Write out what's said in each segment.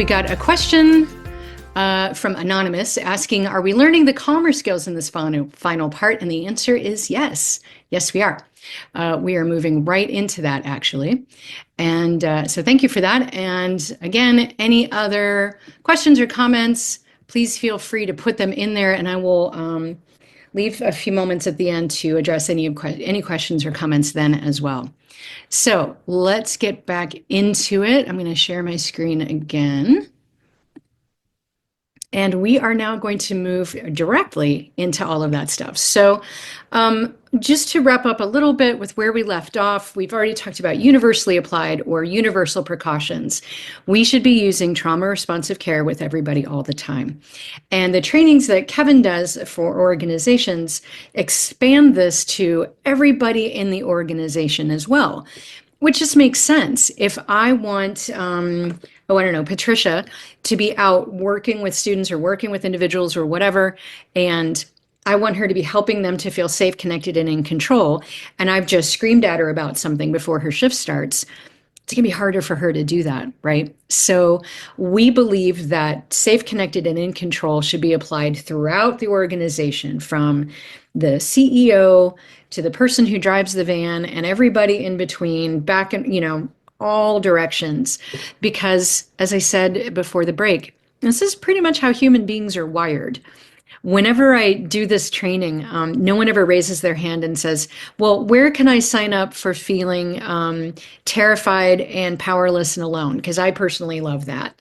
we got a question from Anonymous asking, are we learning the calmer skills in this final part? And the answer is yes. Yes, we are. We are moving right into that, actually. And so thank you for that. And again, any other questions or comments, please feel free to put them in there, and I will leave a few moments at the end to address any questions or comments then as well. So let's get back into it. I'm going to share my screen again. And we are now going to move directly into all of that stuff. So just to wrap up a little bit with where we left off, we've already talked about universally applied or universal precautions. We should be using trauma responsive care with everybody all the time. And the trainings that Kevin does for organizations expand this to everybody in the organization as well, which just makes sense. If I want, I don't know, Patricia to be out working with students or working with individuals or whatever, and I want her to be helping them to feel safe, connected, and in control, and I've just screamed at her about something before her shift starts, it's going to be harder for her to do that, right? So we believe that safe, connected, and in control should be applied throughout the organization, from the CEO to the person who drives the van and everybody in between, back in, all directions. Because, as I said before the break, this is pretty much how human beings are wired. Whenever I do this training, no one ever raises their hand and says, well, where can I sign up for feeling terrified and powerless and alone? Because I personally love that.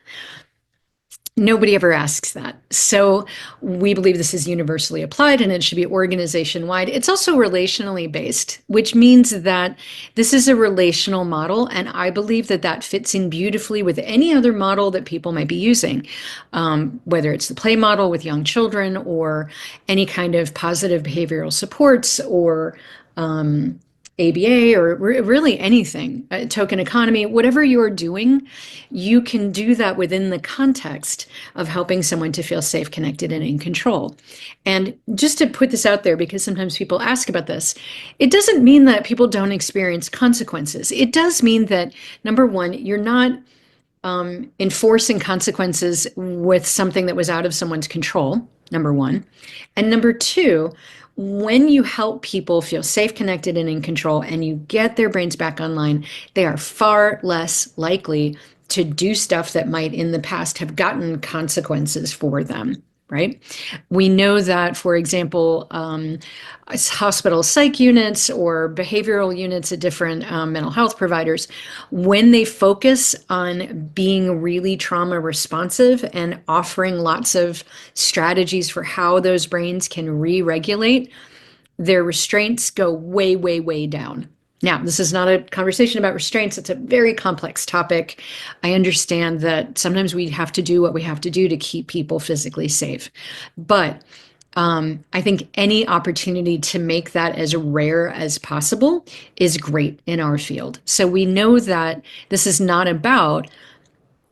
Nobody ever asks that. So we believe this is universally applied and it should be organization-wide. It's also relationally based, which means that this is a relational model, and I believe that that fits in beautifully with any other model that people might be using, whether it's the play model with young children or any kind of positive behavioral supports or ABA or really anything, token economy, whatever you're doing, you can do that within the context of helping someone to feel safe, connected, and in control. And just to put this out there, because sometimes people ask about this, it doesn't mean that people don't experience consequences. It does mean that, number one, you're not enforcing consequences with something that was out of someone's control, number one. And number two, when you help people feel safe, connected, and in control, and you get their brains back online, they are far less likely to do stuff that might in the past have gotten consequences for them, right? We know that, for example, hospital psych units or behavioral units at different mental health providers, when they focus on being really trauma responsive and offering lots of strategies for how those brains can re-regulate, their restraints go way, way, way down. Now, this is not a conversation about restraints. It's a very complex topic. I understand that sometimes we have to do what we have to do to keep people physically safe. But I think any opportunity to make that as rare as possible is great in our field. So we know that this is not about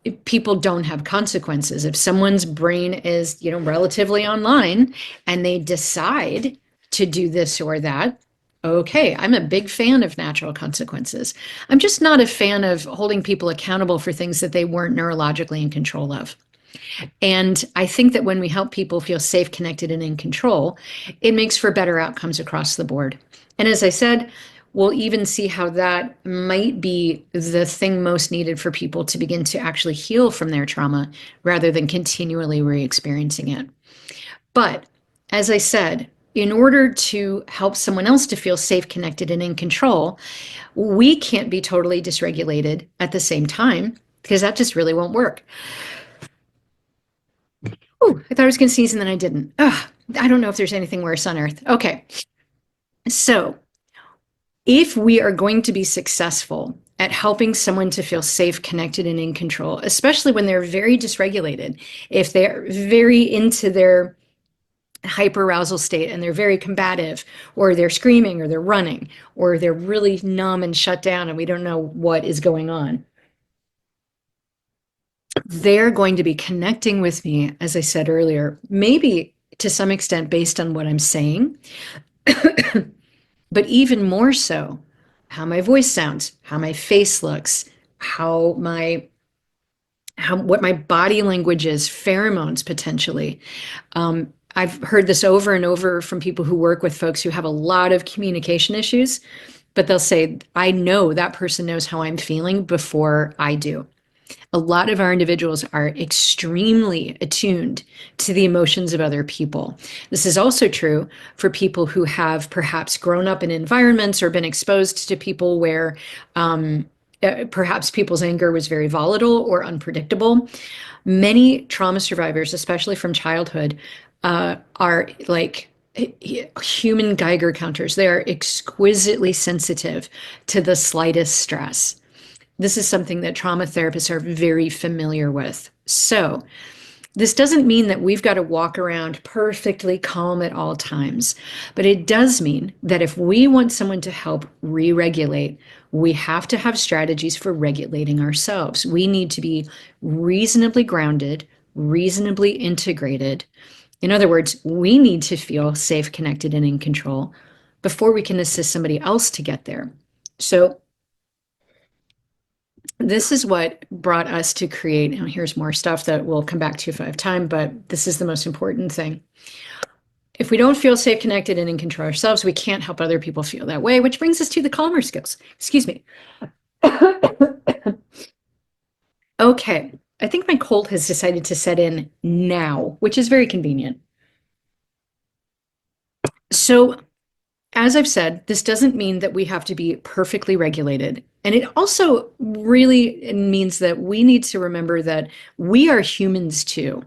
if people don't have consequences. If someone's brain is, relatively online and they decide to do this or that, okay, I'm a big fan of natural consequences. I'm just not a fan of holding people accountable for things that they weren't neurologically in control of. And I think that when we help people feel safe, connected, and in control, it makes for better outcomes across the board. And as I said, we'll even see how that might be the thing most needed for people to begin to actually heal from their trauma rather than continually re-experiencing it. But as I said, in order to help someone else to feel safe, connected, and in control, we can't be totally dysregulated at the same time, because that just really won't work. Oh, I thought I was going to sneeze and then I didn't. Ugh, I don't know if there's anything worse on earth. Okay. So if we are going to be successful at helping someone to feel safe, connected, and in control, especially when they're very dysregulated, if they're very into their hyperarousal state and they're very combative, or they're screaming, or they're running, or they're really numb and shut down and we don't know what is going on, they're going to be connecting with me, as I said earlier, maybe to some extent based on what I'm saying, but even more so, how my voice sounds, how my face looks, how my what my body language is, pheromones potentially. I've heard this over and over from people who work with folks who have a lot of communication issues, but they'll say, I know that person knows how I'm feeling before I do. A lot of our individuals are extremely attuned to the emotions of other people. This is also true for people who have perhaps grown up in environments or been exposed to people where perhaps people's anger was very volatile or unpredictable. Many trauma survivors, especially from childhood, are like human Geiger counters. They are exquisitely sensitive to the slightest stress. This is something that trauma therapists are very familiar with. So, this doesn't mean that we've got to walk around perfectly calm at all times, but it does mean that if we want someone to help re regulate, we have to have strategies for regulating ourselves. We need to be reasonably grounded, reasonably integrated. In other words, we need to feel safe, connected, and in control before we can assist somebody else to get there. So, this is what brought us to create, and here's more stuff that we'll come back to if I have time, but this is the most important thing. If we don't feel safe, connected, and in control ourselves, we can't help other people feel that way, which brings us to the calmer skills. Excuse me. Okay, I think my cold has decided to set in now, which is very convenient. So, as I've said, this doesn't mean that we have to be perfectly regulated. And it also really means that we need to remember that we are humans too.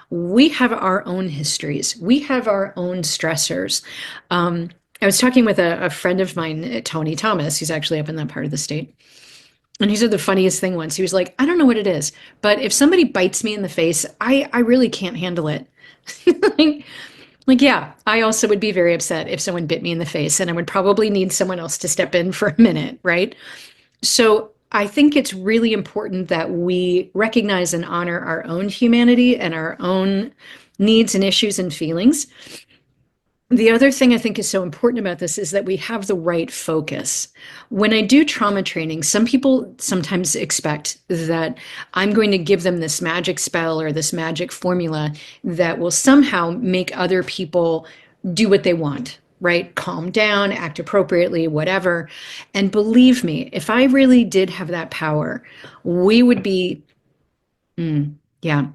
We have our own histories, we have our own stressors. I was talking with a friend of mine, Tony Thomas, he's actually up in that part of the state. And he said the funniest thing once. He was like, I don't know what it is, but if somebody bites me in the face, I really can't handle it. like, yeah, I also would be very upset if someone bit me in the face, and I would probably need someone else to step in for a minute, right? So I think it's really important that we recognize and honor our own humanity and our own needs and issues and feelings. The other thing I think is so important about this is that we have the right focus. When I do trauma training, some people sometimes expect that I'm going to give them this magic spell or this magic formula that will somehow make other people do what they want, right? Calm down, act appropriately, whatever. And believe me, if I really did have that power, we would be, yeah,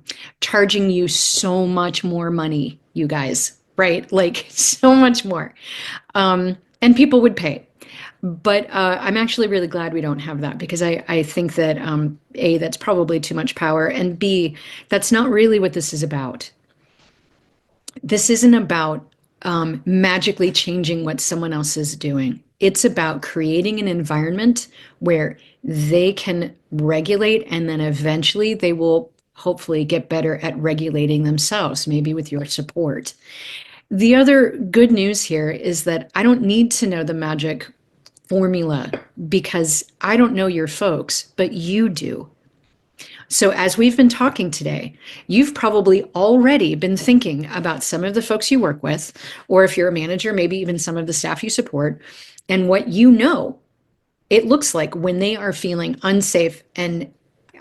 charging you so much more money, you guys, right? Like so much more. And people would pay. But I'm actually really glad we don't have that because I think that A, that's probably too much power, and B, that's not really what this is about. This isn't about magically changing what someone else is doing. It's about creating an environment where they can regulate, and then eventually they will hopefully get better at regulating themselves, maybe with your support. The other good news here is that I don't need to know the magic formula because I don't know your folks, but you do. So, as we've been talking today, you've probably already been thinking about some of the folks you work with, or if you're a manager, maybe even some of the staff you support, and what you know it looks like when they are feeling unsafe and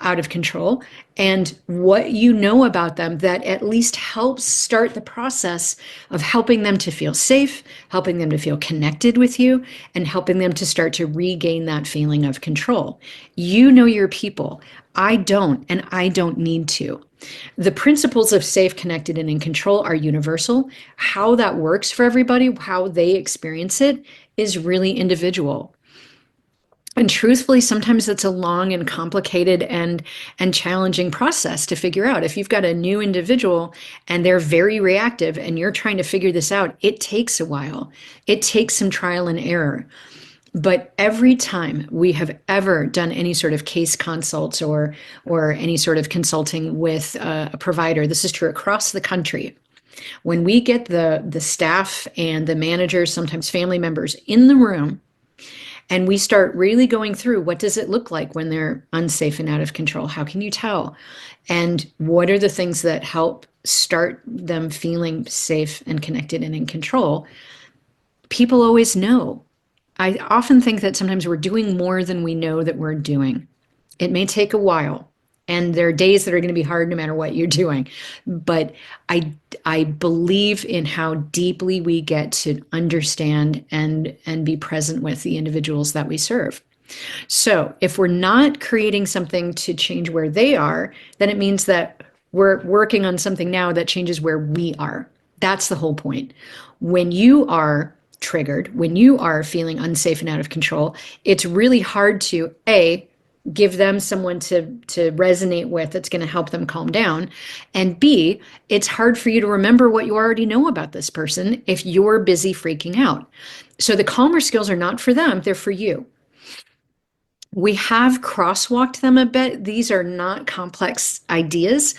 out of control, and what you know about them that at least helps start the process of helping them to feel safe, helping them to feel connected with you, and helping them to start to regain that feeling of control. You know your people. I don't, and I don't need to. The principles of safe, connected, and in control are universal. How that works for everybody, how they experience it, is really individual. And truthfully, sometimes it's a long and complicated and challenging process to figure out. If you've got a new individual and they're very reactive and you're trying to figure this out, it takes a while. It takes some trial and error. But every time we have ever done any sort of case consults or any sort of consulting with a provider, this is true across the country. When we get the staff and the managers, sometimes family members in the room, and we start really going through what does it look like when they're unsafe and out of control? How can you tell? And what are the things that help start them feeling safe and connected and in control? People always know. I often think that sometimes we're doing more than we know that we're doing. It may take a while, And there are days that are going to be hard no matter what you're doing. But I I believe in how deeply we get to understand and be present with the individuals that we serve. So if we're not creating something to change where they are, then it means that we're working on something now that changes where we are. That's the whole point. When you are triggered, when you are feeling unsafe and out of control, it's really hard to A, give them someone to resonate with that's going to help them calm down, and B, it's hard for you to remember what you already know about this person if you're busy freaking out. So the calmer skills are not for them, they're for you. We have crosswalked them a bit. These are not complex ideas.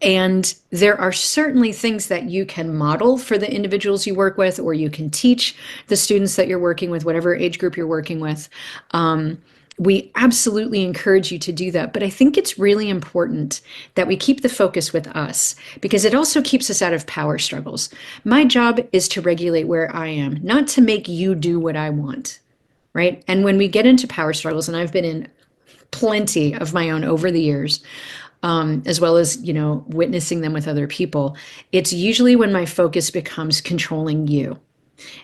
And there are certainly things that you can model for the individuals you work with, or you can teach the students that you're working with, whatever age group you're working with. We absolutely encourage you to do that. But I think it's really important that we keep the focus with us, because it also keeps us out of power struggles. My job is to regulate where I am, not to make you do what I want. Right. And when we get into power struggles, and I've been in plenty of my own over the years, as well as, witnessing them with other people, it's usually when my focus becomes controlling you.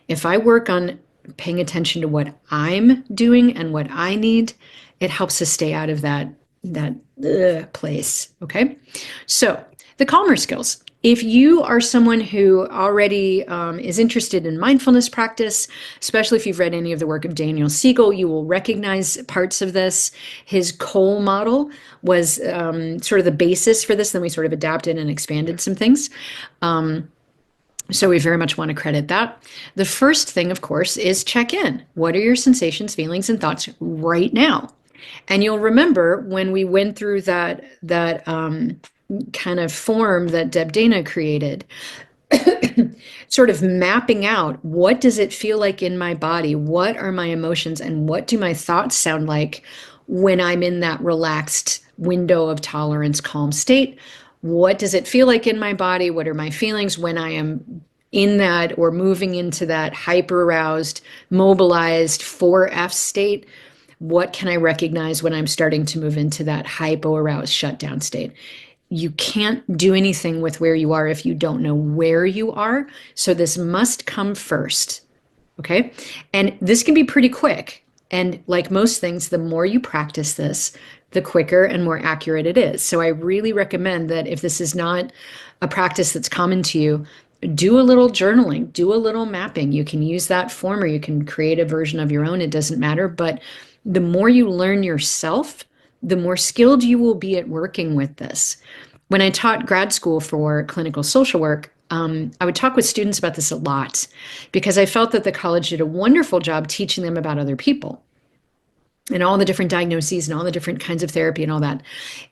If I work on paying attention to what I'm doing and what I need, it helps us stay out of that place. Okay. So the calmer skills. If you are someone who already is interested in mindfulness practice, especially if you've read any of the work of Daniel Siegel, you will recognize parts of this. His Cole model was sort of the basis for this. Then we sort of adapted and expanded some things. So we very much want to credit that. The first thing, of course, is check in. What are your sensations, feelings, and thoughts right now? And you'll remember when we went through that kind of form that Deb Dana created, sort of mapping out, what does it feel like in my body? What are my emotions, and what do my thoughts sound like when I'm in that relaxed window of tolerance, calm state? What does it feel like in my body? What are my feelings when I am in that or moving into that hyper aroused, mobilized 4F state? What can I recognize when I'm starting to move into that hypo aroused shutdown state? You can't do anything with where you are if you don't know where you are. So this must come first. Okay. And this can be pretty quick. And like most things, the more you practice this, the quicker and more accurate it is. So I really recommend that if this is not a practice that's common to you, do a little journaling, do a little mapping. You can use that form, or you can create a version of your own. It doesn't matter. But the more you learn yourself, the more skilled you will be at working with this. When I taught grad school for clinical social work, I would talk with students about this a lot, because I felt that the college did a wonderful job teaching them about other people and all the different diagnoses and all the different kinds of therapy and all that.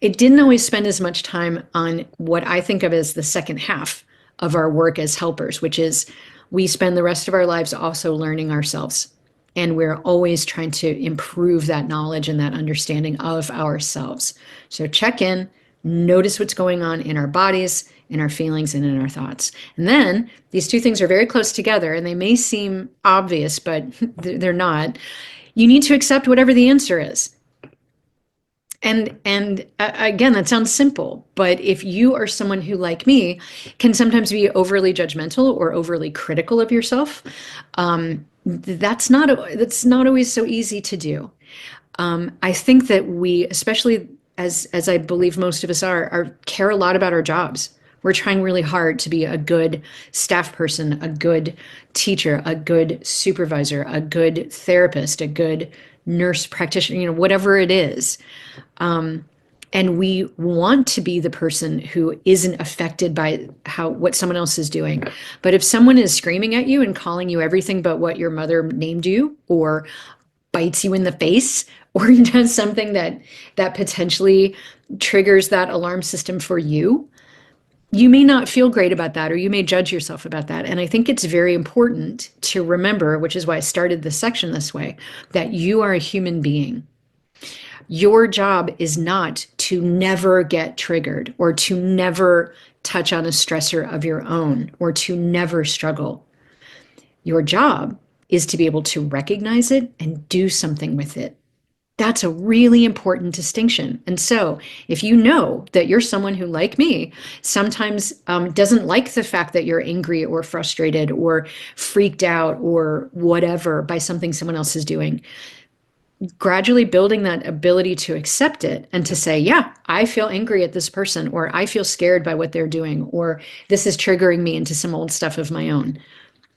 It didn't always spend as much time on what I think of as the second half of our work as helpers, which is we spend the rest of our lives also learning ourselves. And we're always trying to improve that knowledge and that understanding of ourselves. So check in, notice what's going on in our bodies, in our feelings, and in our thoughts. And then these two things are very close together, and they may seem obvious, but they're not. You need to accept whatever the answer is. And again, that sounds simple, but if you are someone who, like me, can sometimes be overly judgmental or overly critical of yourself, that's not always so easy to do. I think that we, especially as I believe most of us are care a lot about our jobs. We're trying really hard to be a good staff person, a good teacher, a good supervisor, a good therapist, a good nurse practitioner, whatever it is. And we want to be the person who isn't affected by what someone else is doing. But if someone is screaming at you and calling you everything but what your mother named you, or bites you in the face, or does something that potentially triggers that alarm system for you, you may not feel great about that, or you may judge yourself about that. And I think it's very important to remember, which is why I started this section this way, that you are a human being. Your job is not to never get triggered, or to never touch on a stressor of your own, or to never struggle. Your job is to be able to recognize it and do something with it. That's a really important distinction. And so, if you know that you're someone who, like me, sometimes doesn't like the fact that you're angry or frustrated or freaked out or whatever by something someone else is doing, gradually building that ability to accept it and to say, yeah, I feel angry at this person, or I feel scared by what they're doing, or this is triggering me into some old stuff of my own.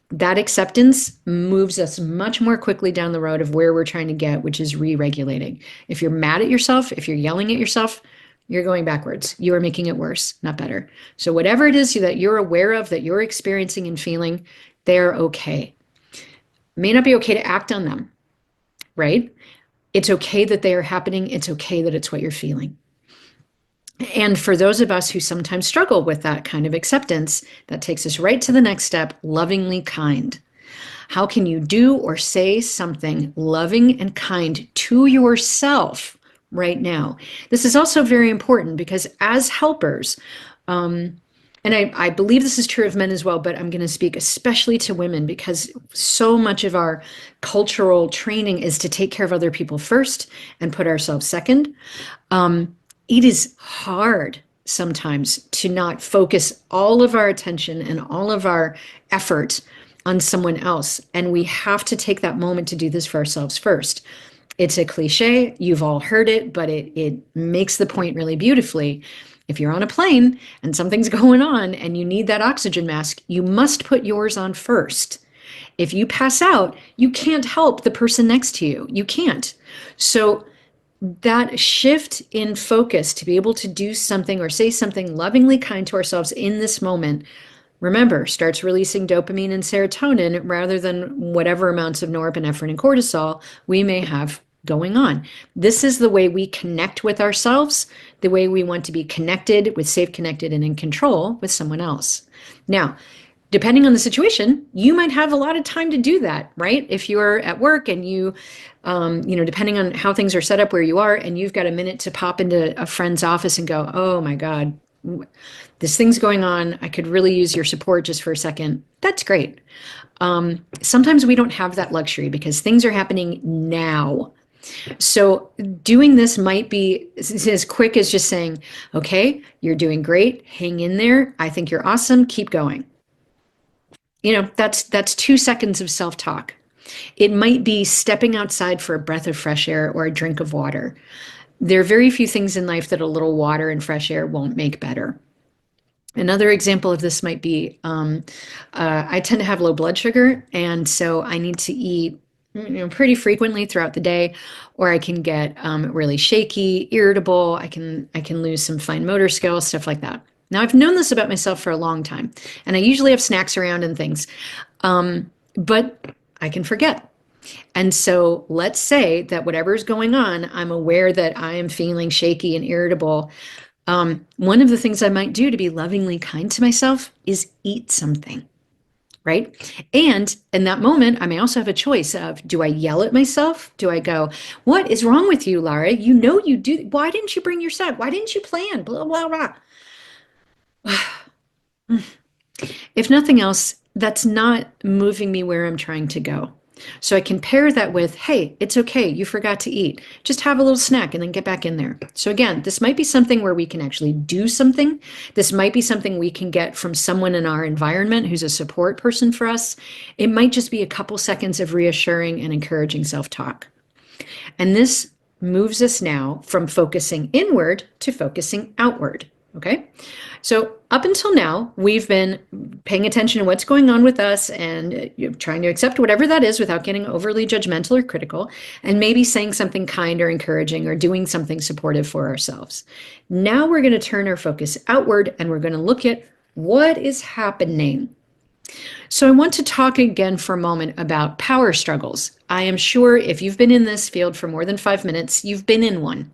That acceptance moves us much more quickly down the road of where we're trying to get, which is re-regulating. If you're mad at yourself, if you're yelling at yourself, you're going backwards. You are making it worse, not better. So whatever it is that you're aware of, that you're experiencing and feeling, they're okay. May not be okay to act on them, right? It's okay that they are happening. It's okay that it's what you're feeling. And for those of us who sometimes struggle with that kind of acceptance, that takes us right to the next step, lovingly kind. How can you do or say something loving and kind to yourself right now? This is also very important because as helpers, and I believe this is true of men as well, but I'm going to speak especially to women because so much of our cultural training is to take care of other people first and put ourselves second. It is hard sometimes to not focus all of our attention and all of our effort on someone else. And we have to take that moment to do this for ourselves first. It's a cliche, you've all heard it, but it makes the point really beautifully. If you're on a plane and something's going on and you need that oxygen mask, you must put yours on first. If you pass out, you can't help the person next to you. You can't. So that shift in focus to be able to do something or say something lovingly kind to ourselves in this moment, remember, starts releasing dopamine and serotonin rather than whatever amounts of norepinephrine and cortisol we may have going on. This is the way we connect with ourselves, the way we want to be connected with, safe, connected, and in control with someone else. Now, depending on the situation, you might have a lot of time to do that, right? If you're at work and depending on how things are set up where you are, and you've got a minute to pop into a friend's office and go, oh my God, this thing's going on. I could really use your support just for a second. That's great. Sometimes we don't have that luxury because things are happening now. So doing this might be as quick as just saying, okay, you're doing great. Hang in there. I think you're awesome. Keep going. That's 2 seconds of self-talk. It might be stepping outside for a breath of fresh air or a drink of water. There are very few things in life that a little water and fresh air won't make better. Another example of this might be I tend to have low blood sugar, and so I need to eat pretty frequently throughout the day, or I can get really shaky, irritable. I can lose some fine motor skills, stuff like that. Now, I've known this about myself for a long time, and I usually have snacks around and things, but I can forget. And so let's say that whatever's going on, I'm aware that I am feeling shaky and irritable. One of the things I might do to be lovingly kind to myself is eat something, right? And in that moment, I may also have a choice of, do I yell at myself? Do I go, what is wrong with you, Lara? You know you do. Why didn't you bring your set? Why didn't you plan? Blah, blah, blah. If nothing else, that's not moving me where I'm trying to go. So I can pair that with, hey, it's okay, you forgot to eat. Just have a little snack and then get back in there. So again, this might be something where we can actually do something. This might be something we can get from someone in our environment who's a support person for us. It might just be a couple seconds of reassuring and encouraging self-talk. And this moves us now from focusing inward to focusing outward. Okay, so up until now, we've been paying attention to what's going on with us and trying to accept whatever that is without getting overly judgmental or critical, and maybe saying something kind or encouraging or doing something supportive for ourselves. Now we're going to turn our focus outward and we're going to look at what is happening. So I want to talk again for a moment about power struggles. I am sure if you've been in this field for more than 5 minutes, you've been in one,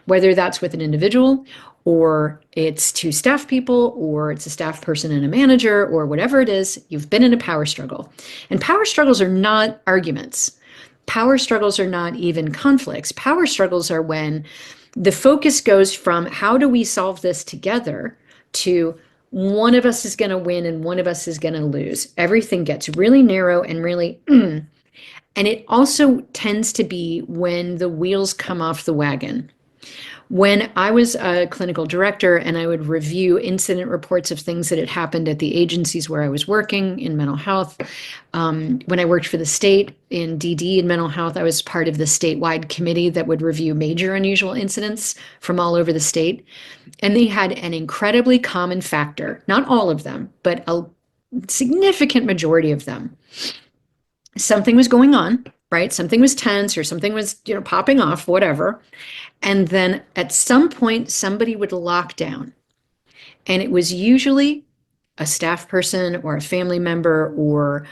whether that's with an individual or it's two staff people, or it's a staff person and a manager, or whatever it is, you've been in a power struggle. And power struggles are not arguments. Power struggles are not even conflicts. Power struggles are when the focus goes from how do we solve this together to one of us is going to win and one of us is going to lose. Everything gets really narrow and really And it also tends to be when the wheels come off the wagon. When I was a clinical director and I would review incident reports of things that had happened at the agencies where I was working in mental health, when I worked for the state in DD in mental health, I was part of the statewide committee that would review major unusual incidents from all over the state. And they had an incredibly common factor, not all of them, but a significant majority of them. Something was going on, right? Something was tense or something was, popping off, whatever. And then at some point, somebody would lock down. And it was usually a staff person or a family member or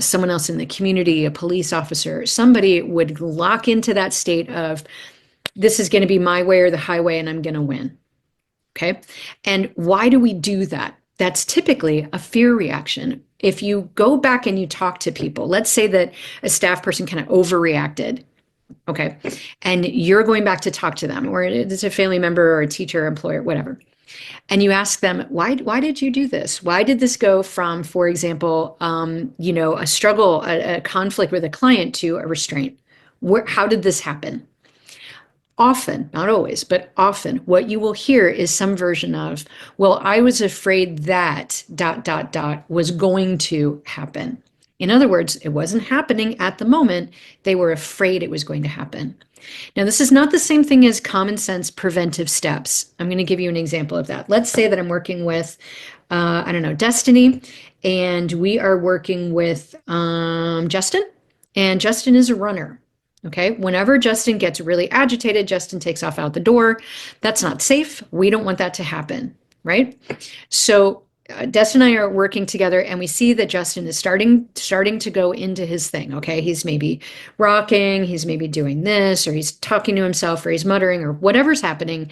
someone else in the community, a police officer. Somebody would lock into that state of, this is going to be my way or the highway, and I'm going to win. Okay. And why do we do that? That's typically a fear reaction. If you go back and you talk to people, let's say that a staff person kind of overreacted. Okay. And you're going back to talk to them, or it's a family member or a teacher, employer, whatever. And you ask them, why did you do this? Why did this go from, for example, a struggle, a conflict with a client to a restraint? How did this happen? Often, not always, but often, what you will hear is some version of, well, I was afraid that ... was going to happen. In other words, it wasn't happening at the moment. They were afraid it was going to happen. Now, this is not the same thing as common sense preventive steps. I'm going to give you an example of that. Let's say that I'm working with, I don't know, Destiny, and we are working with Justin, and Justin is a runner. Okay, whenever Justin gets really agitated, Justin takes off out the door. That's not safe. We don't want that to happen, right? So Destin and I are working together, and we see that Justin is starting to go into his thing. Okay, he's maybe rocking, he's maybe doing this, or he's talking to himself, or he's muttering, or whatever's happening.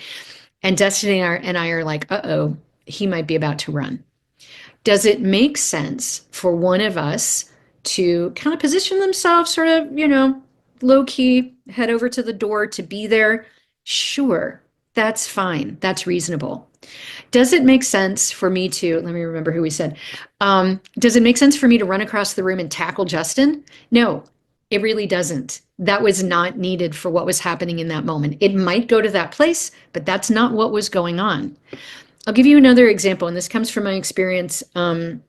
And Destiny and I are like, uh-oh, he might be about to run. Does it make sense for one of us to kind of position themselves sort of, low key, head over to the door to be there? Sure, that's fine. That's reasonable. Does it make sense for me to, let me remember who we said, does it make sense for me to run across the room and tackle Justin? No, it really doesn't. That was not needed for what was happening in that moment. It might go to that place, but that's not what was going on. I'll give you another example, and this comes from my experience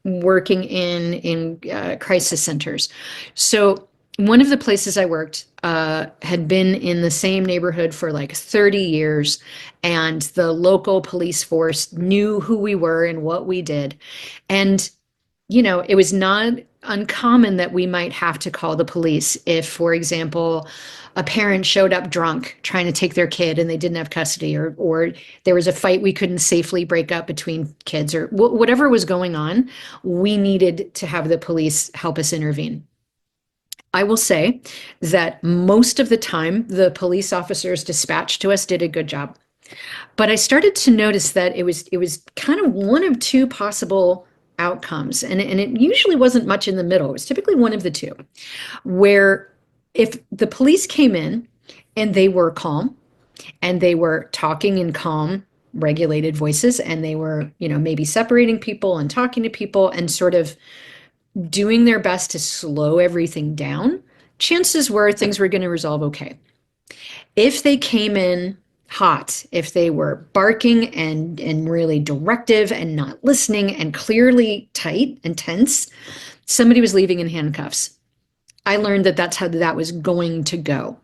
working in crisis centers. So one of the places I worked had been in the same neighborhood for like 30 years, and the local police force knew who we were and what we did. And, it was not uncommon that we might have to call the police if, for example, a parent showed up drunk trying to take their kid and they didn't have custody, or there was a fight we couldn't safely break up between kids, or whatever was going on. We needed to have the police help us intervene. I will say that most of the time, the police officers dispatched to us did a good job. But I started to notice that it was kind of one of two possible outcomes, and it usually wasn't much in the middle. It was typically one of the two, where if the police came in and they were calm and they were talking in calm, regulated voices, and they were, maybe separating people and talking to people and sort of doing their best to slow everything down, chances were things were going to resolve okay. If they came in hot, if they were barking and really directive and not listening and clearly tight and tense, somebody was leaving in handcuffs. I learned that that's how that was going to go.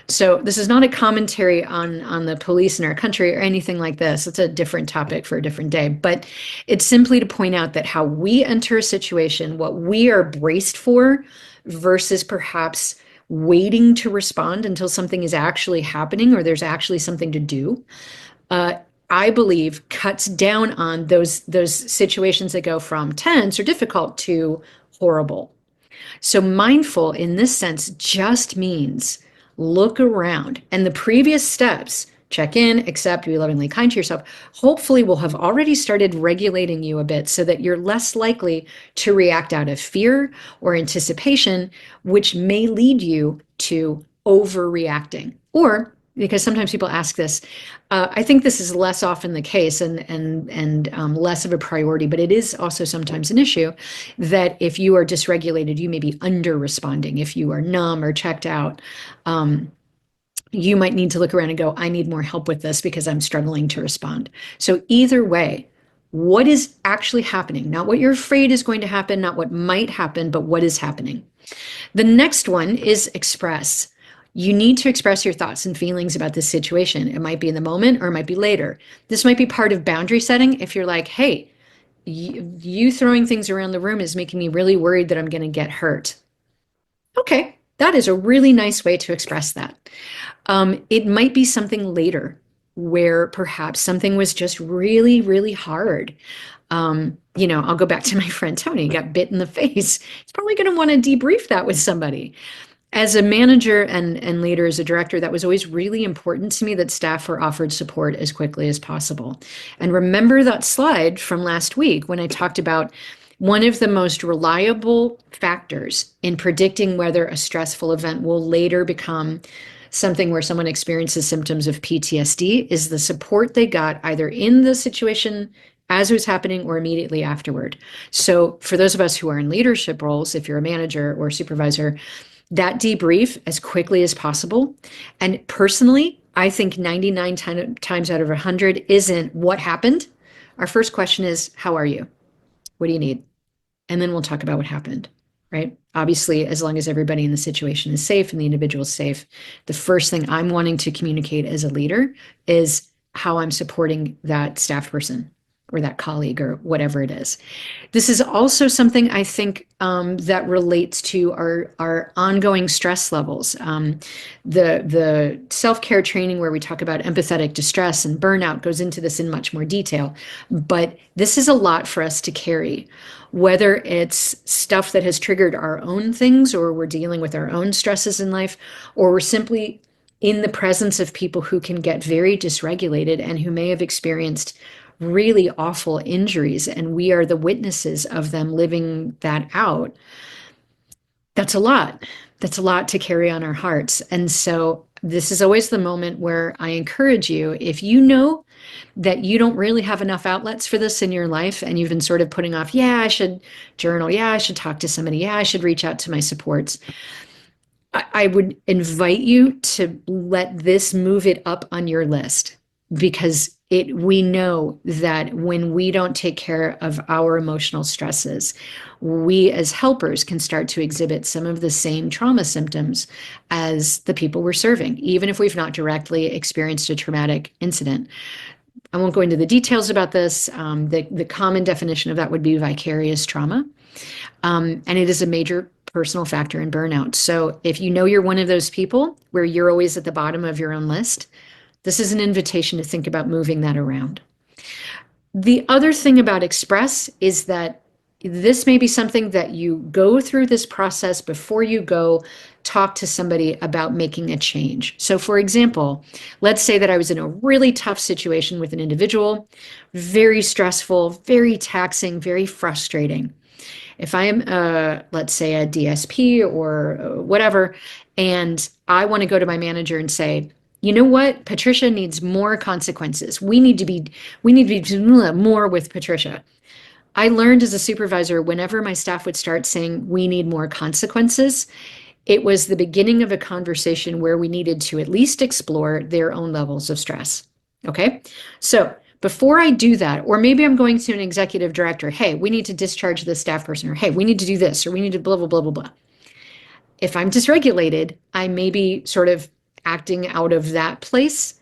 So this is not a commentary on the police in our country or anything like this. It's a different topic for a different day. But it's simply to point out that how we enter a situation, what we are braced for versus perhaps waiting to respond until something is actually happening or there's actually something to do, I believe cuts down on those situations that go from tense or difficult to horrible. So mindful in this sense just means look around, and the previous steps, check in, accept, be lovingly kind to yourself, hopefully will have already started regulating you a bit so that you're less likely to react out of fear or anticipation, which may lead you to overreacting. Or because sometimes people ask this. I think this is less often the case and less of a priority, but it is also sometimes an issue that if you are dysregulated, you may be under responding. If you are numb or checked out, you might need to look around and go, I need more help with this because I'm struggling to respond. So either way, what is actually happening? Not what you're afraid is going to happen, not what might happen, but what is happening. The next one is express. You need to express your thoughts and feelings about this situation. It might be in the moment or it might be later. This might be part of boundary setting. If you're like, hey, you throwing things around the room is making me really worried that I'm going to get hurt. Okay, that is a really nice way to express that. It might be something later where perhaps something was just really, really hard. I'll go back to my friend Tony, got bit in the face. He's probably going to want to debrief that with somebody. As a manager and later as a director, that was always really important to me that staff were offered support as quickly as possible. And remember that slide from last week when I talked about one of the most reliable factors in predicting whether a stressful event will later become something where someone experiences symptoms of PTSD is the support they got either in the situation as it was happening or immediately afterward. So for those of us who are in leadership roles, if you're a manager or supervisor, that debrief as quickly as possible. And personally, I think 99 times out of 100 isn't what happened. Our first question is, how are you? What do you need? And then we'll talk about what happened, right? Obviously, as long as everybody in the situation is safe and the individual is safe, the first thing I'm wanting to communicate as a leader is how I'm supporting that staff person or that colleague or whatever it is. This is also something I think that relates to our ongoing stress levels. The self-care training where we talk about empathetic distress and burnout goes into this in much more detail. But this is a lot for us to carry, whether it's stuff that has triggered our own things or we're dealing with our own stresses in life, or we're simply in the presence of people who can get very dysregulated and who may have experienced really awful injuries, and we are the witnesses of them living that out. That's a lot. That's a lot to carry on our hearts. And so this is always the moment where I encourage you, if you know that you don't really have enough outlets for this in your life and you've been sort of putting off, yeah, I should journal, yeah, I should talk to somebody, yeah, I should reach out to my supports, I would invite you to let this move it up on your list, because we know that when we don't take care of our emotional stresses, we as helpers can start to exhibit some of the same trauma symptoms as the people we're serving, even if we've not directly experienced a traumatic incident. I won't go into the details about this. The common definition of that would be vicarious trauma. And it is a major personal factor in burnout. So if you know you're one of those people where you're always at the bottom of your own list, this is an invitation to think about moving that around. The other thing about express is that this may be something that you go through this process before you go talk to somebody about making a change. So for example, let's say that I was in a really tough situation with an individual, very stressful, very taxing, very frustrating. If I am, let's say, a DSP or whatever, and I want to go to my manager and say, you know what, Patricia needs more consequences. We need to be more with Patricia. I learned as a supervisor, whenever my staff would start saying, we need more consequences, it was the beginning of a conversation where we needed to at least explore their own levels of stress. Okay, so before I do that, or maybe I'm going to an executive director, hey, we need to discharge this staff person, or hey, we need to do this, or we need to blah, blah, blah, blah, blah. If I'm dysregulated, I may be sort of acting out of that place.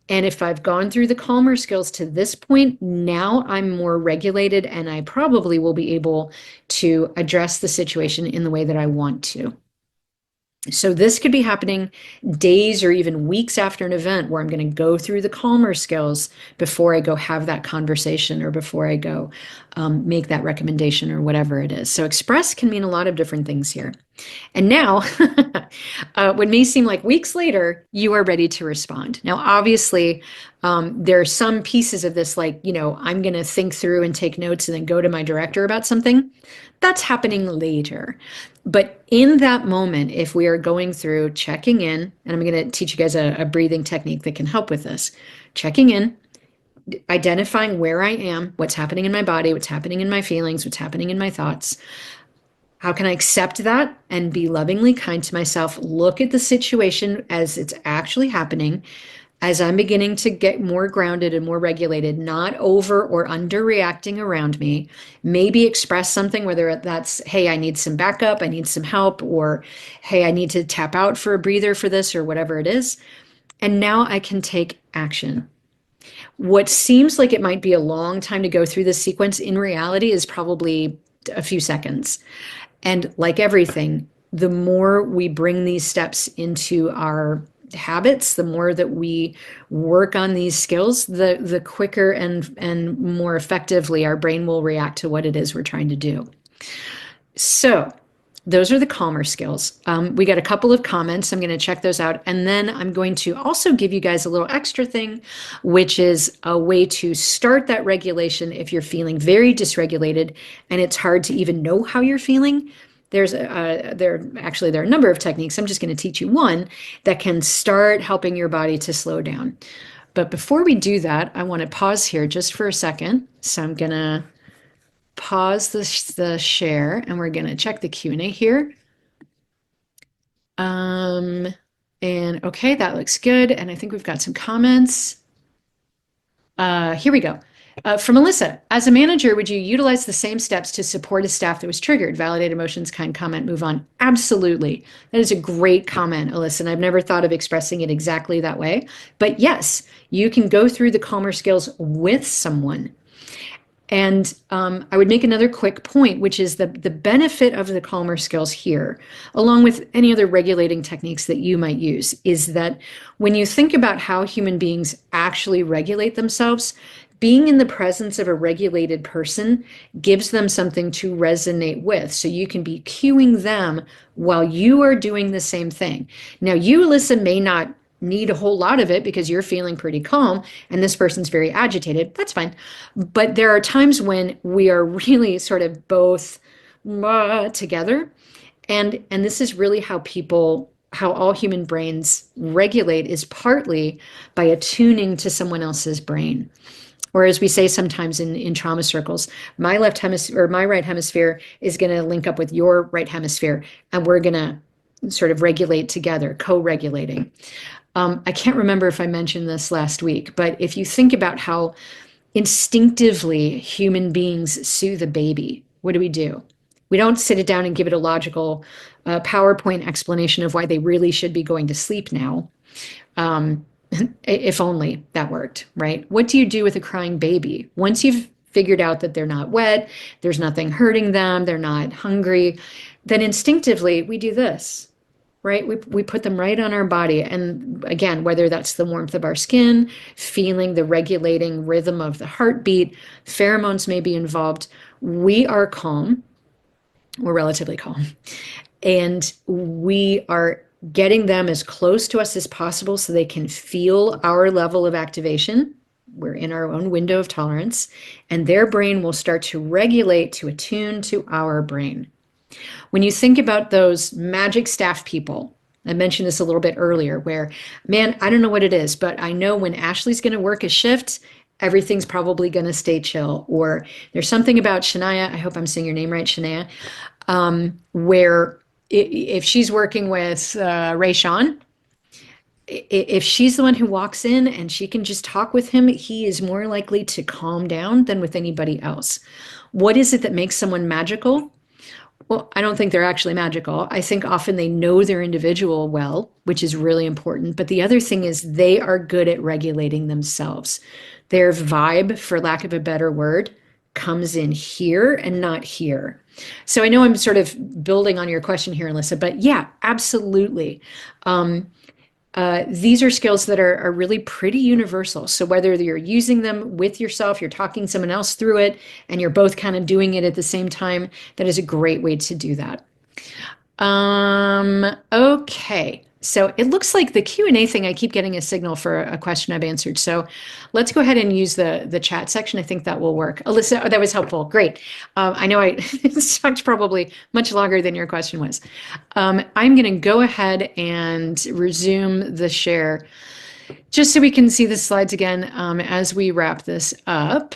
And if I've gone through the calmer skills to this point, now I'm more regulated and I probably will be able to address the situation in the way that I want to. So this could be happening days or even weeks after an event where I'm going to go through the calmer skills before I go have that conversation or before I go make that recommendation or whatever it is. So express can mean a lot of different things here. And now, what may seem like weeks later, you are ready to respond. Now, obviously, there are some pieces of this, like, I'm going to think through and take notes and then go to my director about something. That's happening later. But in that moment, if we are going through checking in, and I'm going to teach you guys a breathing technique that can help with this, checking in, identifying where I am, what's happening in my body, what's happening in my feelings, what's happening in my thoughts. How can I accept that and be lovingly kind to myself? Look at the situation as it's actually happening, as I'm beginning to get more grounded and more regulated, not over or under reacting around me. Maybe express something, whether that's, hey, I need some backup, I need some help, or hey, I need to tap out for a breather for this, or whatever it is. And now I can take action. What seems like it might be a long time to go through this sequence in reality is probably a few seconds. And like everything, the more we bring these steps into our habits, the more that we work on these skills, the quicker and more effectively our brain will react to what it is we're trying to do. So those are the calmer skills. We got a couple of comments. I'm going to check those out. And then I'm going to also give you guys a little extra thing, which is a way to start that regulation if you're feeling very dysregulated and it's hard to even know how you're feeling. There are a number of techniques. I'm just going to teach you one that can start helping your body to slow down. But before we do that, I want to pause here just for a second. So I'm going to pause the share and we're going to check the Q&A here. And okay, that looks good. And I think we've got some comments. Here we go. From Melissa, as a manager, would you utilize the same steps to support a staff that was triggered? Validate emotions, kind comment, move on. Absolutely. That is a great comment, Alyssa. And I've never thought of expressing it exactly that way. But yes, you can go through the calmer skills with someone. And I would make another quick point, which is the benefit of the calmer skills here, along with any other regulating techniques that you might use, is that when you think about how human beings actually regulate themselves, being in the presence of a regulated person gives them something to resonate with. So you can be cueing them while you are doing the same thing. Now, you, Alyssa, may not need a whole lot of it because you're feeling pretty calm and this person's very agitated. That's fine. But there are times when we are really sort of both together. And this is really how all human brains regulate, is partly by attuning to someone else's brain. Or as we say sometimes in trauma circles, my left hemisphere or my right hemisphere is going to link up with your right hemisphere, and we're going to sort of regulate together, co-regulating. I can't remember if I mentioned this last week, but if you think about how instinctively human beings soothe a baby, what do? We don't sit it down and give it a logical PowerPoint explanation of why they really should be going to sleep now. If only that worked, right? What do you do with a crying baby? Once you've figured out that they're not wet, there's nothing hurting them, they're not hungry, then instinctively we do this. Right? We put them right on our body. And again, whether that's the warmth of our skin, feeling the regulating rhythm of the heartbeat, pheromones may be involved. We are calm. We're relatively calm. And we are getting them as close to us as possible so they can feel our level of activation. We're in our own window of tolerance. And their brain will start to regulate, to attune to our brain. When you think about those magic staff people, I mentioned this a little bit earlier, where, man, I don't know what it is, but I know when Ashley's going to work a shift, everything's probably going to stay chill. Or there's something about Shania, I hope I'm saying your name right, Shania, where if she's working with Ray Sean, if she's the one who walks in and she can just talk with him, he is more likely to calm down than with anybody else. What is it that makes someone magical? Well, I don't think they're actually magical. I think often they know their individual well, which is really important. But the other thing is they are good at regulating themselves. Their vibe, for lack of a better word, comes in here and not here. So I know I'm sort of building on your question here, Alyssa, but yeah, absolutely. These are skills that are really pretty universal. So whether you're using them with yourself, you're talking someone else through it, and you're both kind of doing it at the same time, that is a great way to do that. Okay. So it looks like the Q&A thing, I keep getting a signal for a question I've answered. So let's go ahead and use the chat section. I think that will work. Alyssa, oh, that was helpful. Great. I know I talked probably much longer than your question was. I'm going to go ahead and resume the share just so we can see the slides again as we wrap this up.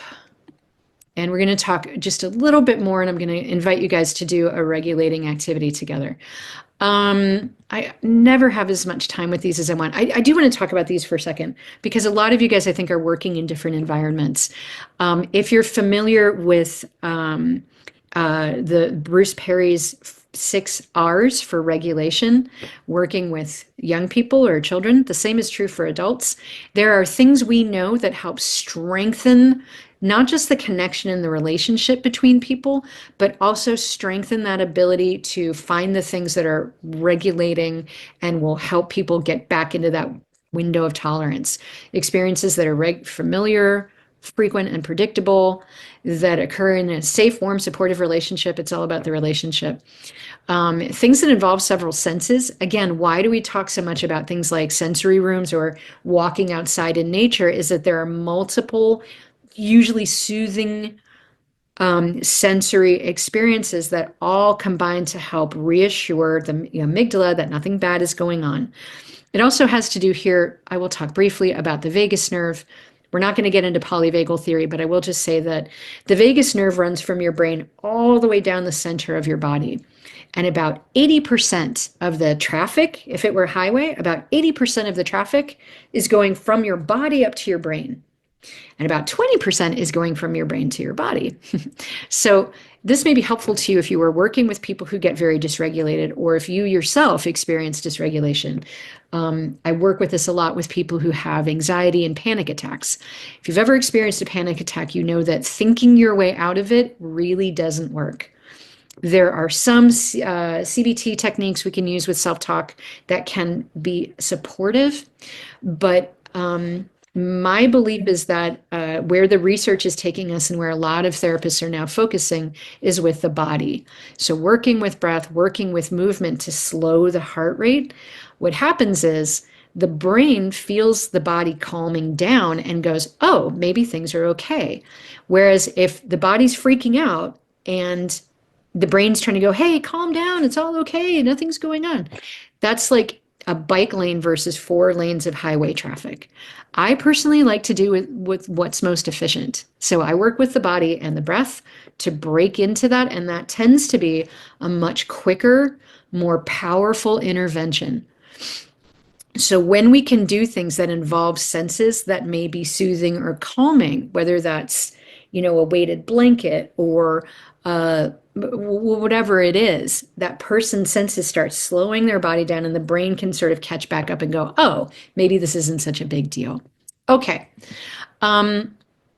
And we're going to talk just a little bit more, and I'm going to invite you guys to do a regulating activity together. I never have as much time with these as I want. I do want to talk about these for a second because a lot of you guys, I think, are working in different environments. If you're familiar with the Bruce Perry's 6 R's for regulation, working with young people or children, the same is true for adults. There are things we know that help strengthen not just the connection and the relationship between people, but also strengthen that ability to find the things that are regulating and will help people get back into that window of tolerance. Experiences that are familiar, frequent, and predictable, that occur in a safe, warm, supportive relationship. It's all about the relationship. Things that involve several senses. Again, why do we talk so much about things like sensory rooms or walking outside in nature is that there are multiple usually soothing sensory experiences that all combine to help reassure the amygdala that nothing bad is going on. It also has to do here, I will talk briefly about the vagus nerve. We're not going to get into polyvagal theory, but I will just say that the vagus nerve runs from your brain all the way down the center of your body. And about 80% of the traffic, if it were a highway, about 80% of the traffic is going from your body up to your brain. And about 20% is going from your brain to your body. So this may be helpful to you if you are working with people who get very dysregulated, or if you yourself experience dysregulation. I work with this a lot with people who have anxiety and panic attacks. If you've ever experienced a panic attack, you know that thinking your way out of it really doesn't work. There are some CBT techniques we can use with self-talk that can be supportive, but my belief is that where the research is taking us and where a lot of therapists are now focusing is with the body. So working with breath, working with movement to slow the heart rate. What happens is the brain feels the body calming down and goes, oh, maybe things are okay. Whereas if the body's freaking out and the brain's trying to go, hey, calm down, it's all okay, nothing's going on. That's like a bike lane versus 4 lanes of highway traffic. I personally like to do it with what's most efficient. So I work with the body and the breath to break into that, and that tends to be a much quicker, more powerful intervention. So when we can do things that involve senses that may be soothing or calming, whether that's, a weighted blanket or whatever it is, that person's senses start slowing their body down and the brain can sort of catch back up and go, oh, maybe this isn't such a big deal. Okay.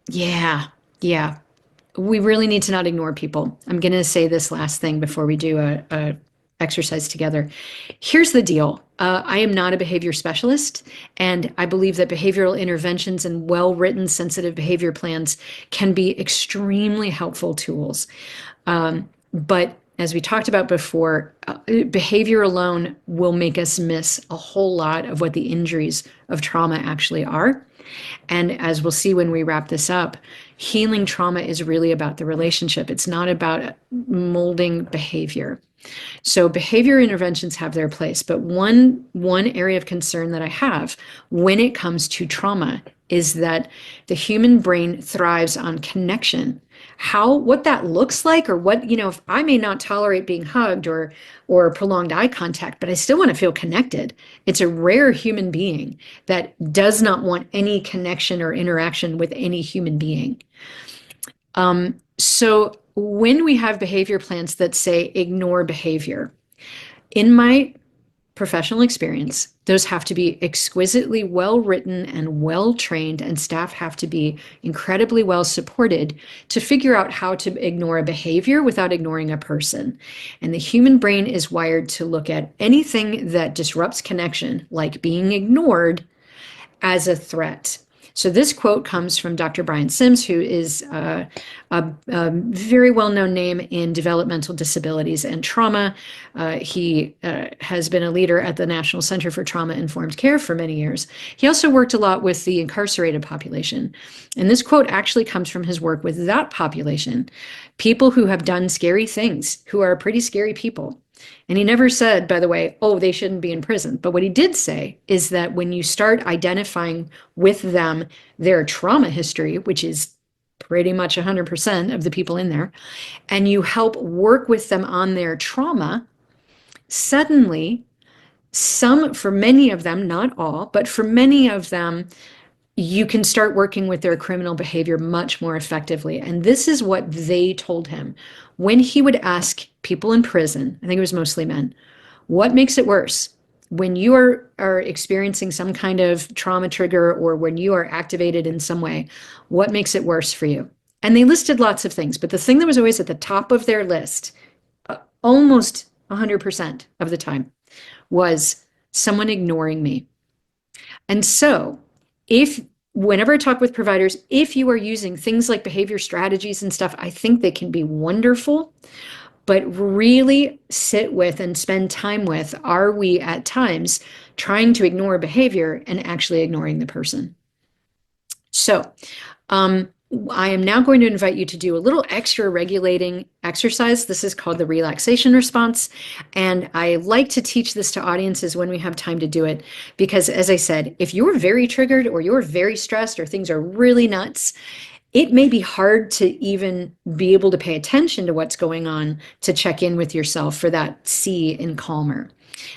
Yeah. We really need to not ignore people. I'm going to say this last thing before we do a exercise together. Here's the deal. I am not a behavior specialist, and I believe that behavioral interventions and well-written sensitive behavior plans can be extremely helpful tools. But as we talked about before, behavior alone will make us miss a whole lot of what the injuries of trauma actually are. And as we'll see when we wrap this up, healing trauma is really about the relationship. It's not about molding behavior. So behavior interventions have their place, but one area of concern that I have when it comes to trauma is that the human brain thrives on connection. What that looks like, or what, if I may not tolerate being hugged or prolonged eye contact, but I still want to feel connected. It's a rare human being that does not want any connection or interaction with any human being. So when we have behavior plans that say ignore behavior, in my professional experience, those have to be exquisitely well written and well trained, and staff have to be incredibly well supported to figure out how to ignore a behavior without ignoring a person. And the human brain is wired to look at anything that disrupts connection, like being ignored, as a threat. So this quote comes from Dr. Brian Sims, who is a very well-known name in developmental disabilities and trauma. He has been a leader at the National Center for Trauma-Informed Care for many years. He also worked a lot with the incarcerated population. And this quote actually comes from his work with that population, people who have done scary things, who are pretty scary people. And he never said, by the way, oh, they shouldn't be in prison. But what he did say is that when you start identifying with them their trauma history, which is pretty much 100% of the people in there, and you help work with them on their trauma, suddenly for many of them, not all, but for many of them, you can start working with their criminal behavior much more effectively. And this is what they told him. When he would ask people in prison, I think it was mostly men, what makes it worse? When you are experiencing some kind of trauma trigger or when you are activated in some way, what makes it worse for you? And they listed lots of things, but the thing that was always at the top of their list, almost 100% of the time, was someone ignoring me. And so whenever I talk with providers, if you are using things like behavior strategies and stuff, I think they can be wonderful, but really sit with and spend time with, are we at times trying to ignore behavior and actually ignoring the person? So I am now going to invite you to do a little extra regulating exercise. This is called the relaxation response. And I like to teach this to audiences when we have time to do it, because as I said, if you're very triggered or you're very stressed or things are really nuts, it may be hard to even be able to pay attention to what's going on to check in with yourself for that C in calmer.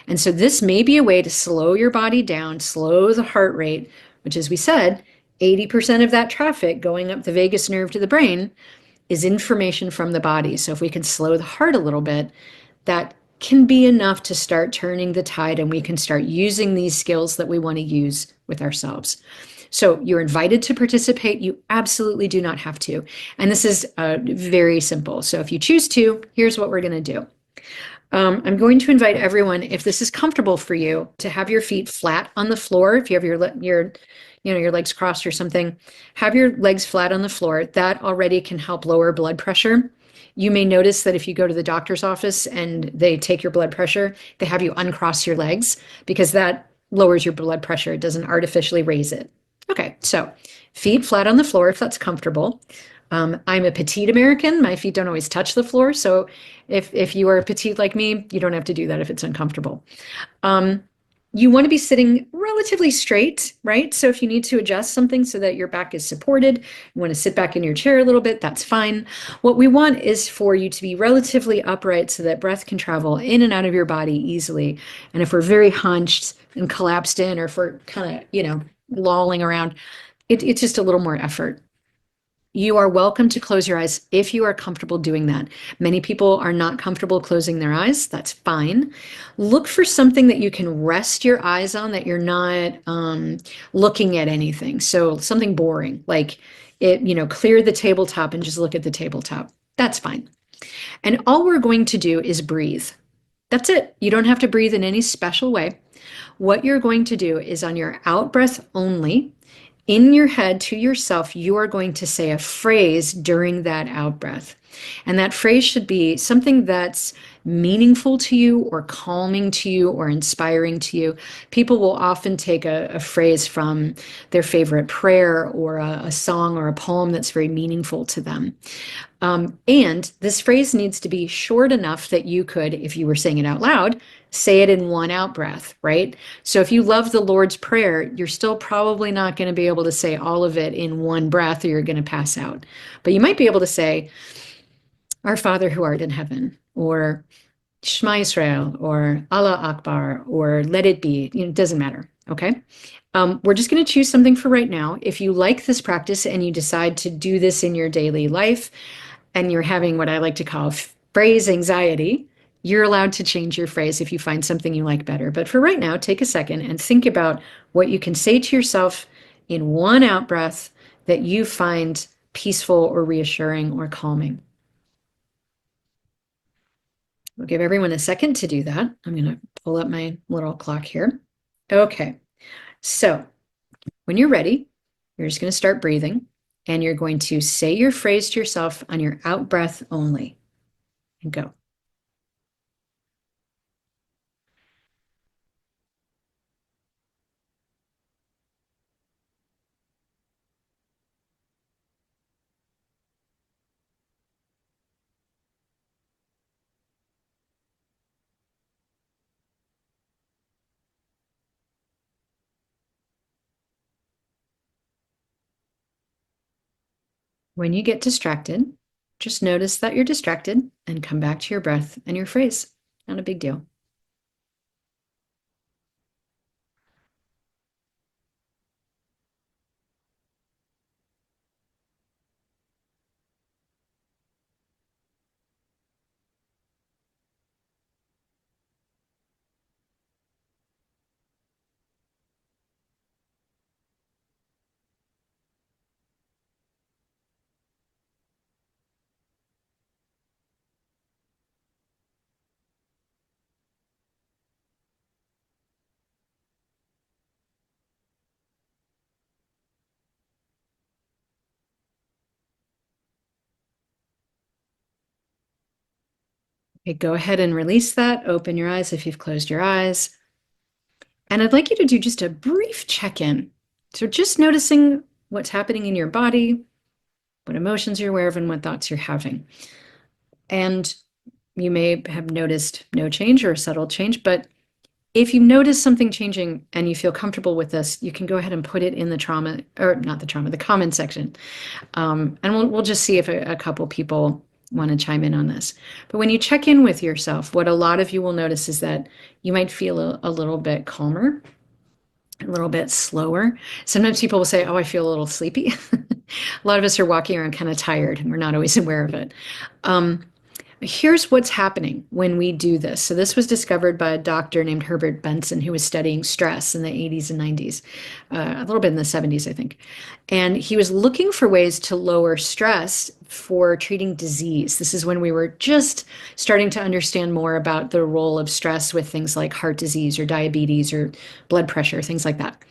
And so this may be a way to slow your body down, slow the heart rate, which, as we said, 80% of that traffic going up the vagus nerve to the brain is information from the body. So if we can slow the heart a little bit, that can be enough to start turning the tide, and we can start using these skills that we want to use with ourselves. So you're invited to participate. You absolutely do not have to. And this is very simple. So if you choose to, here's what we're going to do. I'm going to invite everyone, if this is comfortable for you, to have your feet flat on the floor. If you have your legs crossed or something, have your legs flat on the floor. That already can help lower blood pressure. You may notice that if you go to the doctor's office and they take your blood pressure, they have you uncross your legs because that lowers your blood pressure. It doesn't artificially raise it. Okay, so feet flat on the floor if that's comfortable. I'm a petite American. My feet don't always touch the floor. So if you are petite like me, you don't have to do that if it's uncomfortable. You want to be sitting relatively straight, right? So if you need to adjust something so that your back is supported, you want to sit back in your chair a little bit, that's fine. What we want is for you to be relatively upright so that breath can travel in and out of your body easily. And if we're very hunched and collapsed in, or if we're kind of, lolling around, it's just a little more effort. You are welcome to close your eyes if you are comfortable doing that. Many people are not comfortable closing their eyes. That's fine. Look for something that you can rest your eyes on, that you're not looking at anything. So something boring, like clear the tabletop and just look at the tabletop. That's fine. And all we're going to do is breathe. That's it. You don't have to breathe in any special way. What you're going to do is on your out breath only, in your head to yourself, you are going to say a phrase during that out breath. And that phrase should be something that's meaningful to you or calming to you or inspiring to you. People will often take a phrase from their favorite prayer or a song or a poem that's very meaningful to them. And this phrase needs to be short enough that you could, if you were saying it out loud, say it in one out breath, right? So if you love the Lord's Prayer, you're still probably not going to be able to say all of it in one breath or you're going to pass out. But you might be able to say, Our Father who art in heaven, or Shema Israel, or Allah Akbar, or Let It Be. It doesn't matter, okay? We're just going to choose something for right now. If you like this practice and you decide to do this in your daily life, and you're having what I like to call phrase anxiety, you're allowed to change your phrase if you find something you like better. But for right now, take a second and think about what you can say to yourself in one out breath that you find peaceful or reassuring or calming. We'll give everyone a second to do that. I'm going to pull up my little clock here. Okay, so when you're ready, You're just going to start breathing, and you're going to say your phrase to yourself on your out breath only, and go. When you get distracted, just notice that you're distracted and come back to your breath and your phrase. Not a big deal. Okay, go ahead and release that. Open your eyes if you've closed your eyes. And I'd like you to do just a brief check-in. So just noticing what's happening in your body, what emotions you're aware of, and what thoughts you're having. And you may have noticed no change or a subtle change, but if you notice something changing and you feel comfortable with this, you can go ahead and put it in the trauma, or not the trauma, the comment section. And we'll just see if a couple people want to chime in on this. But when you check in with yourself, what a lot of you will notice is that you might feel a little bit calmer, a little bit slower. Sometimes people will say, oh, I feel a little sleepy. A lot of us are walking around kind of tired and we're not always aware of it. Here's what's happening when we do this. So this was discovered by a doctor named Herbert Benson, who was studying stress in the 80s and 90s, a little bit in the 70s, I think. And he was looking for ways to lower stress for treating disease. This is when we were just starting to understand more about the role of stress with things like heart disease or diabetes or blood pressure, things like that.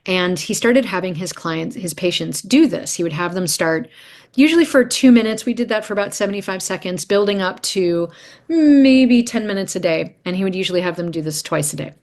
And he started having his clients, his patients do this. He would have them start usually for 2 minutes. We did that for about 75 seconds, building up to maybe 10 minutes a day. And he would usually have them do this twice a day.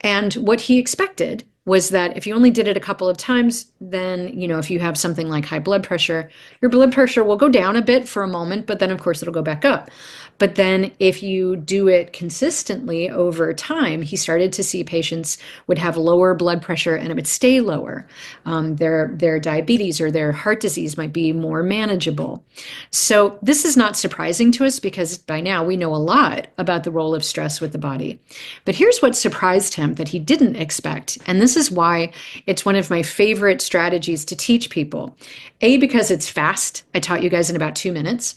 And what he expected was that if you only did it a couple of times, then, if you have something like high blood pressure, your blood pressure will go down a bit for a moment, but then of course it'll go back up. But then if you do it consistently over time, he started to see patients would have lower blood pressure and it would stay lower. Their diabetes or their heart disease might be more manageable. So this is not surprising to us because by now we know a lot about the role of stress with the body. But here's what surprised him that he didn't expect. And this is why it's one of my favorite strategies to teach people. A, because it's fast. I taught you guys in about 2 minutes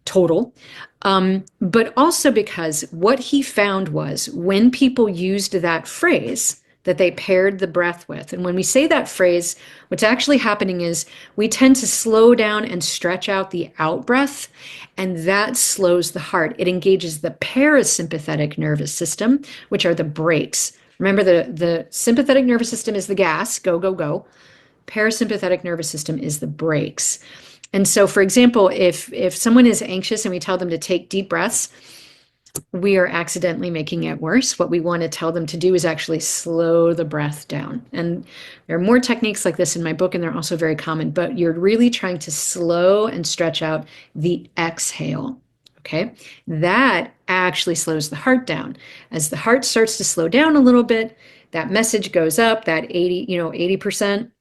total. But also because what he found was when people used that phrase that they paired the breath with, and when we say that phrase, what's actually happening is we tend to slow down and stretch out the out breath, and that slows the heart. It engages the parasympathetic nervous system, which are the brakes. Remember, the sympathetic nervous system is the gas, go, go, go. Parasympathetic nervous system is the brakes. And so, for example, if someone is anxious and we tell them to take deep breaths, we are accidentally making it worse. What we want to tell them to do is actually slow the breath down. And there are more techniques like this in my book, and they're also very common, but you're really trying to slow and stretch out the exhale. Okay, that actually slows the heart down. As the heart starts to slow down a little bit, that message goes up, that 80%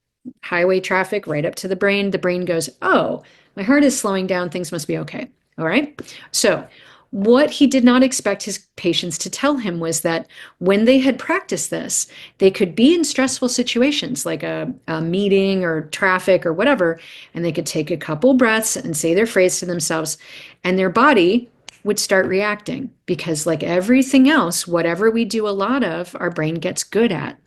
highway traffic right up to the brain. The brain goes, oh, my heart is slowing down. Things must be okay. All right. So what he did not expect his patients to tell him was that when they had practiced this, they could be in stressful situations like a meeting or traffic or whatever, and they could take a couple breaths and say their phrase to themselves, and their body would start reacting because, like everything else, whatever we do a lot of, our brain gets good at.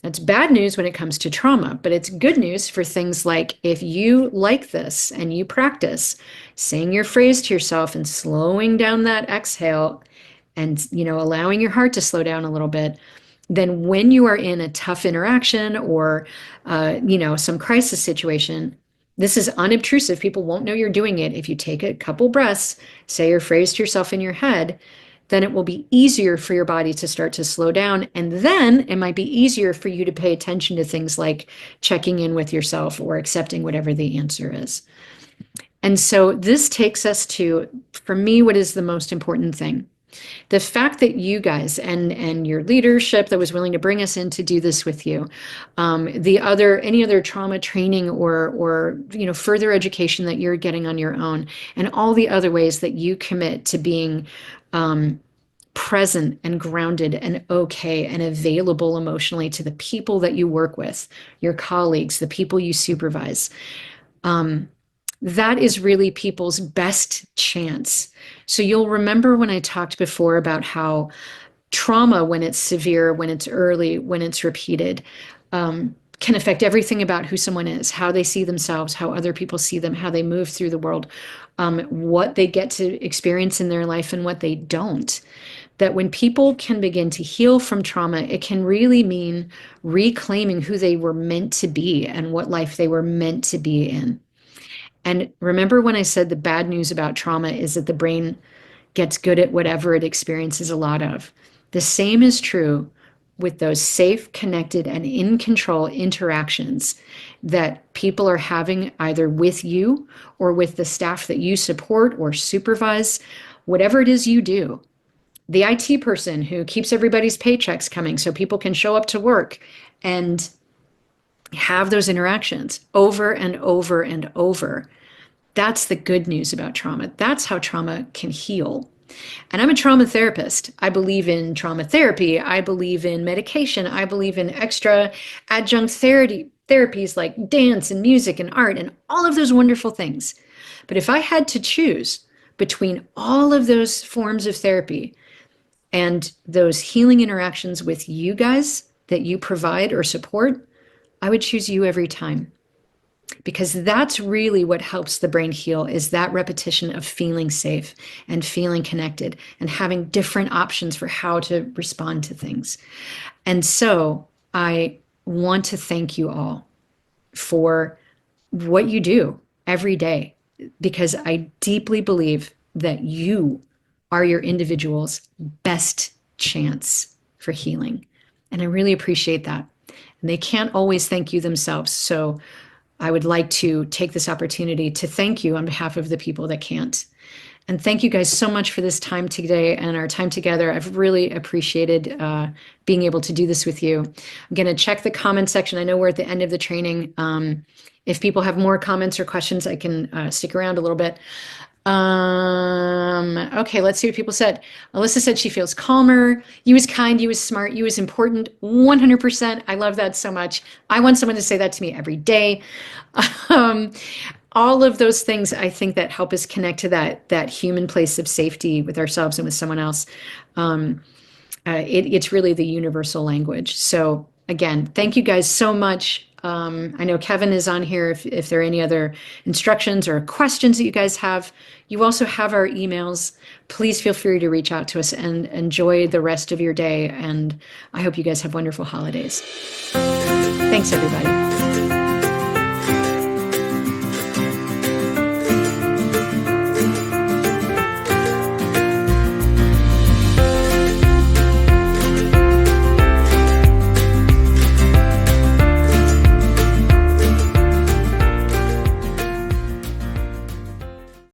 That's bad news when it comes to trauma, but it's good news for things like if you like this and you practice saying your phrase to yourself and slowing down that exhale and allowing your heart to slow down a little bit, then when you are in a tough interaction or, some crisis situation, this is unobtrusive. People won't know you're doing it. If you take a couple breaths, say your phrase to yourself in your head, then it will be easier for your body to start to slow down. And then it might be easier for you to pay attention to things like checking in with yourself or accepting whatever the answer is. And so this takes us to, for me, what is the most important thing? The fact that you guys and your leadership that was willing to bring us in to do this with you, any other trauma training or further education that you're getting on your own, and all the other ways that you commit to being present and grounded and okay and available emotionally to the people that you work with, your colleagues, the people you supervise. That is really people's best chance. So you'll remember when I talked before about how trauma, when it's severe, when it's early, when it's repeated, can affect everything about who someone is, how they see themselves, how other people see them, how they move through the world, what they get to experience in their life and what they don't. That when people can begin to heal from trauma, it can really mean reclaiming who they were meant to be and what life they were meant to be in. And remember when I said the bad news about trauma is that the brain gets good at whatever it experiences a lot of. The same is true with those safe, connected, and in control interactions that people are having either with you or with the staff that you support or supervise, whatever it is you do. The IT person who keeps everybody's paychecks coming so people can show up to work and have those interactions over and over and over. That's the good news about trauma. That's how trauma can heal. And I'm a trauma therapist. I believe in trauma therapy. I believe in medication. I believe in extra adjunct therapies like dance and music and art and all of those wonderful things. But if I had to choose between all of those forms of therapy and those healing interactions with you guys that you provide or support, I would choose you every time. Because that's really what helps the brain heal, is that repetition of feeling safe and feeling connected and having different options for how to respond to things. And so I want to thank you all for what you do every day, because I deeply believe that you are your individual's best chance for healing. And I really appreciate that. And they can't always thank you themselves. So I would like to take this opportunity to thank you on behalf of the people that can't. And thank you guys so much for this time today and our time together. I've really appreciated being able to do this with you. I'm going to check the comment section. I know we're at the end of the training. If people have more comments or questions, I can stick around a little bit. Okay, let's see what people said. Alyssa said she feels calmer. You was kind, you was smart, you was important. 100%. I love that so much. I want someone to say that to me every day. All of those things, I think, that help us connect to that human place of safety with ourselves and with someone else. It's really the universal language. So again, thank you guys so much. I know Kevin is on here if there are any other instructions or questions that you guys have. You also have our emails. Please feel free to reach out to us and enjoy the rest of your day. And I hope you guys have wonderful holidays. Thanks, everybody.